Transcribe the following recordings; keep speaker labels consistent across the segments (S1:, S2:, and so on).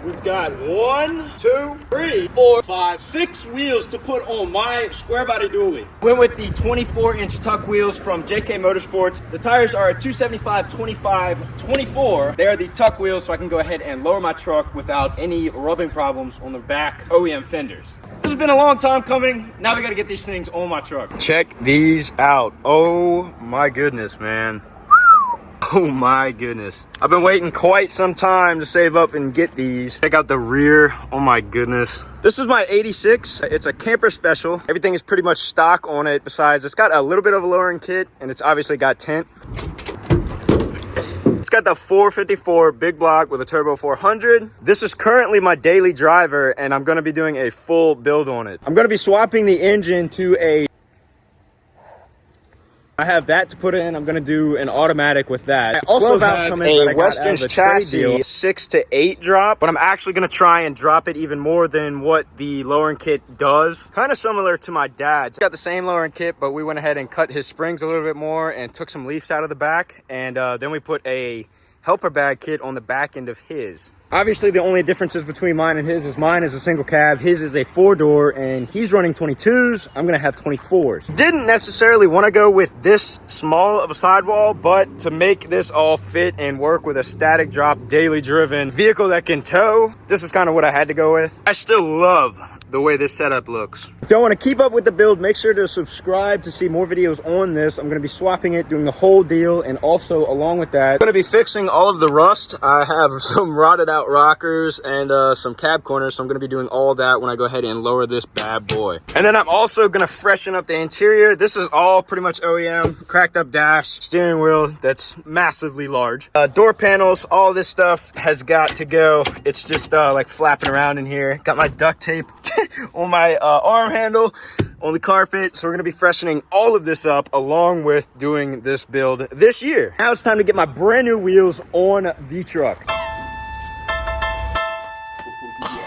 S1: We've got 1, 2, 3, 4, 5, 6 wheels to put on my Squarebody Dually. Went with the 24-inch tuck wheels from JK Motorsports. The tires are a 275/25/24. They are the tuck wheels, so I can go ahead and lower my truck without any rubbing problems on the back OEM fenders. This has been a long time coming. Now we gotta get these things on my truck. Check these out. Oh my goodness, man. Oh my goodness. I've been waiting quite some time to save up and get these. Check out the rear. Oh my goodness. This is my 86. It's a camper special. Everything is pretty much stock on it. Besides, it's got a little bit of a lowering kit and it's obviously got tint. It's got the 454 big block with a turbo 400. This is currently my daily driver and I'm gonna be doing a full build on it. I'm gonna be swapping the engine to I have that to put in. I'm gonna do an automatic with that. I also have a Western's chassis 6 to 8 drop, but I'm actually gonna try and drop it even more than what the lowering kit does. Kind of similar to my dad's. It's got the same lowering kit, but we went ahead and cut his springs a little bit more and took some leaves out of the back, and then we put a helper bag kit on the back end of his. Obviously, the only differences between mine and his is mine is a single cab, his is a 4-door, and he's running 22s. I'm gonna have 24s. Didn't necessarily want to go with this small of a sidewall, but to make this all fit and work with a static drop, daily driven vehicle that can tow, this is kind of what I had to go with. I still love the way this setup looks. If y'all want to keep up with the build, make sure to subscribe to see more videos on this. I'm going to be swapping it, doing the whole deal, and also along with that, I'm going to be fixing all of the rust. I have some rotted out rockers and some cab corners, so I'm going to be doing all that when I go ahead and lower this bad boy. And then I'm also going to freshen up the interior. This is all pretty much OEM, cracked up dash, steering wheel that's massively large. Door panels, all this stuff has got to go. It's just like flapping around in here. Got my duct tape on my arm handle on the carpet, so we're going to be freshening all of this up along with doing this build this year. Now it's time to get my brand new wheels on the truck.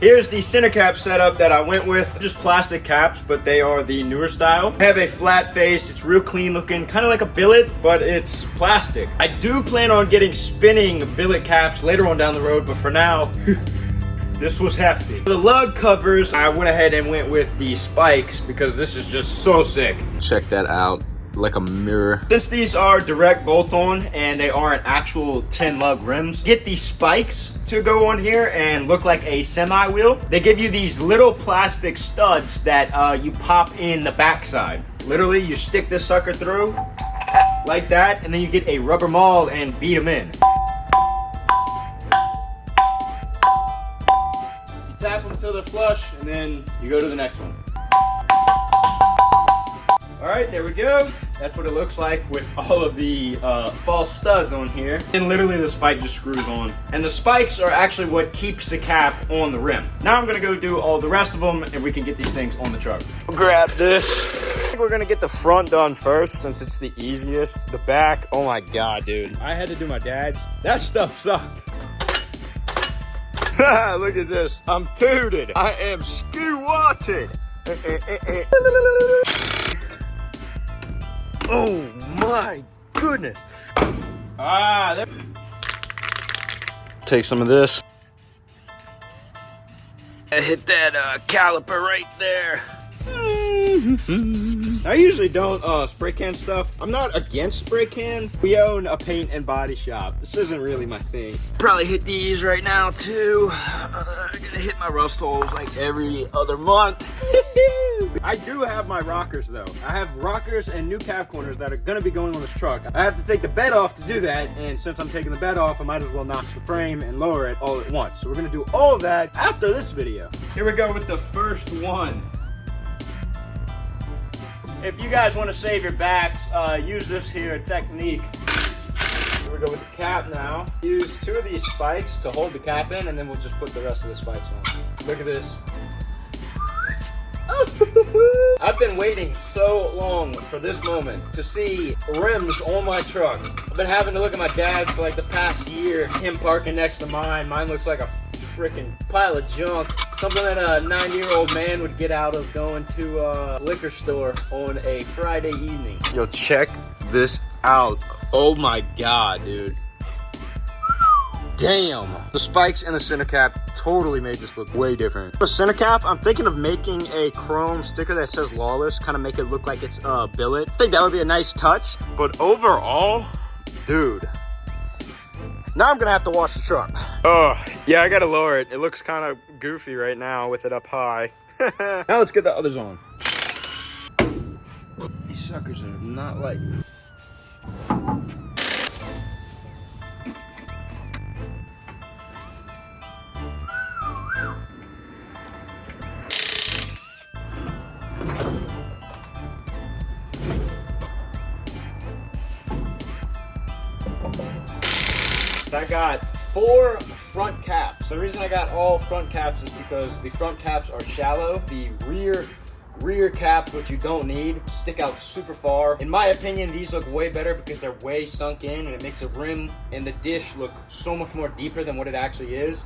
S1: Here's the center cap setup that I went with. Just plastic caps, but they are the newer style. I have a flat face. It's real clean looking, kind of like a billet, but it's plastic. I do plan on getting spinning billet caps later on down the road, but for now this was hefty. The lug covers, I went ahead and went with the spikes because this is just so sick. Check that out, like a mirror. Since these are direct bolt-on and they aren't actual 10 lug rims, get these spikes to go on here and look like a semi wheel. They give you these little plastic studs that you pop in the backside. Literally, you stick this sucker through like that, and then you get a rubber maul and beat them in. Tap them until they're flush, and then you go to the next one. All right, there we go. That's what it looks like with all of the false studs on here. And literally the spike just screws on. And the spikes are actually what keeps the cap on the rim. Now I'm gonna go do all the rest of them and we can get these things on the truck. Grab this. I think we're gonna get the front done first since it's the easiest. The back, oh my God, dude. I had to do my dad's. That stuff sucked. Look at this. I'm tooted. I am skew-watted. Oh my goodness. There. Take some of this. I hit that caliper right there. I usually don't spray can stuff. I'm not against spray can. We own a paint and body shop. This isn't really my thing. Probably hit these right now too. I'm gonna hit my rust holes like every other month. I do have my rockers though. I have rockers and new cab corners that are gonna be going on this truck. I have to take the bed off to do that, and since I'm taking the bed off, I might as well notch the frame and lower it all at once. So we're gonna do all of that after this video. Here we go with the first one. If you guys want to save your backs, use this here technique. Here we go with the cap now. Use 2 of these spikes to hold the cap in, and then we'll just put the rest of the spikes on. Look at this. I've been waiting so long for this moment to see rims on my truck. I've been having to look at my dad for like the past year. Him parking next to mine. Mine looks like a freaking pile of junk. Something that a 9-year-old man would get out of going to a liquor store on a Friday evening. Yo, check this out. Oh my God, dude. damn. The spikes and the center cap totally made this look way different. The center cap, I'm thinking of making a chrome sticker that says Lawless, kind of make it look like it's a billet. I think that would be a nice touch, but overall, dude, now I'm gonna have to wash the truck. Oh, yeah, I gotta lower it. It looks kind of goofy right now with it up high. Now let's get the others on. These suckers are not light. I got 4 front caps. The reason I got all front caps is because the front caps are shallow. The rear caps, which you don't need, stick out super far. In my opinion, these look way better because they're way sunk in and it makes the rim and the dish look so much more deeper than what it actually is.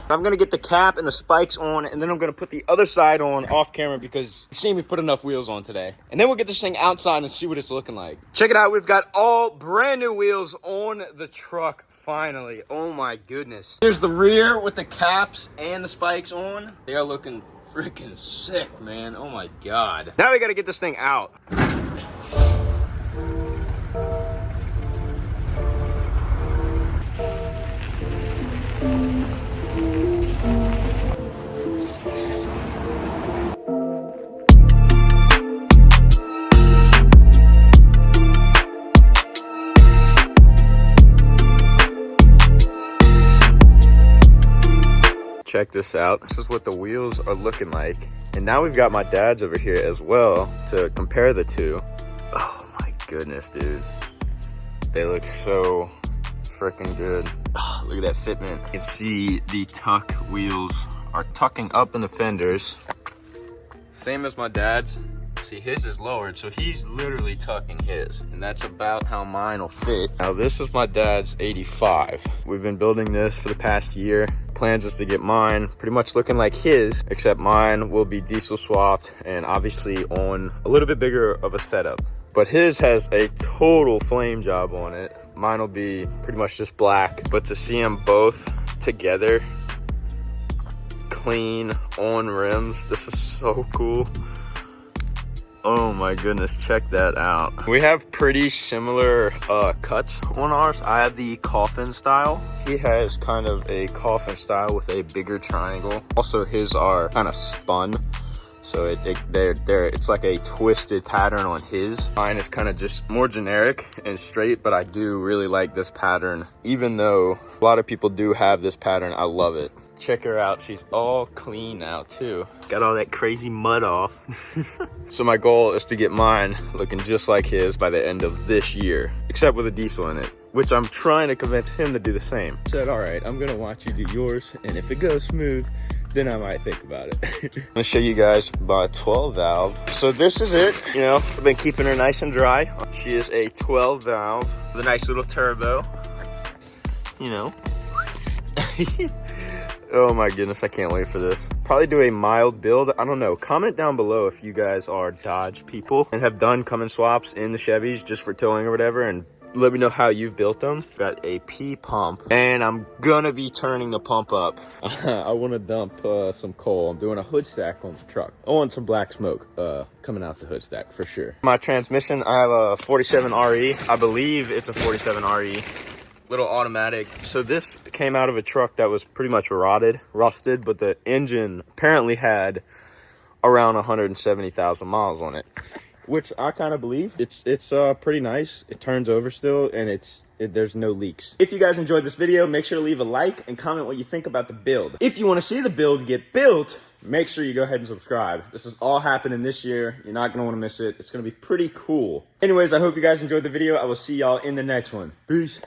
S1: I'm gonna get the cap and the spikes on, and then I'm gonna put the other side on off camera because you've seen me put enough wheels on today. And then we'll get this thing outside and see what it's looking like. Check it out, we've got all brand new wheels on the truck, finally. Oh my goodness. Here's the rear with the caps and the spikes on. They are looking freaking sick, man. Oh my God. Now we gotta get this thing out. Check this out. This is what the wheels are looking like. And now we've got my dad's over here as well to compare the two. Oh my goodness, dude. They look so freaking good. Oh, look at that fitment. You can see the tuck wheels are tucking up in the fenders. Same as my dad's. See, his is lowered, so he's literally tucking his, and that's about how mine will fit. Now, this is my dad's 85. We've been building this for the past year. Plans is to get mine pretty much looking like his, except mine will be diesel swapped and obviously on a little bit bigger of a setup. But his has a total flame job on it. Mine will be pretty much just black, but to see them both together, clean on rims, this is so cool. Oh my goodness, check that out. We have pretty similar cuts on ours. I have the coffin style. He has kind of a coffin style with a bigger triangle. Also, his are kind of spun. So it's like a twisted pattern on his. Mine is kind of just more generic and straight, but I do really like this pattern. Even though a lot of people do have this pattern, I love it. Check her out, she's all clean now too. Got all that crazy mud off. So my goal is to get mine looking just like his by the end of this year, except with a diesel in it, which I'm trying to convince him to do the same. Said, all right, I'm gonna watch you do yours, and if it goes smooth, then I might think about it. I'm gonna show you guys my 12 valve. So this is it, you know, I've been keeping her nice and dry. She is a 12 valve with a nice little turbo, you know. Oh my goodness, I can't wait for this. Probably do a mild build. I don't know. Comment down below if you guys are Dodge people and have done Cummins swaps in the Chevys just for towing or whatever, and let me know how you've built them. Got a P pump, and I'm gonna be turning the pump up. I want to dump some coal. I'm doing a hood stack on the truck. I want some black smoke coming out the hood stack for sure. My transmission, I have a 47 RE. I believe it's a 47 RE. Little automatic. So this came out of a truck that was pretty much rusted, but the engine apparently had around 170,000 miles on it, which I kind of believe. It's pretty nice. It turns over still, and there's no leaks. If you guys enjoyed this video, make sure to leave a like and comment what you think about the build. If you want to see the build get built, make sure you go ahead and subscribe. This is all happening this year. You're not going to want to miss it. It's going to be pretty cool. Anyways, I hope you guys enjoyed the video. I will see y'all in the next one. Peace.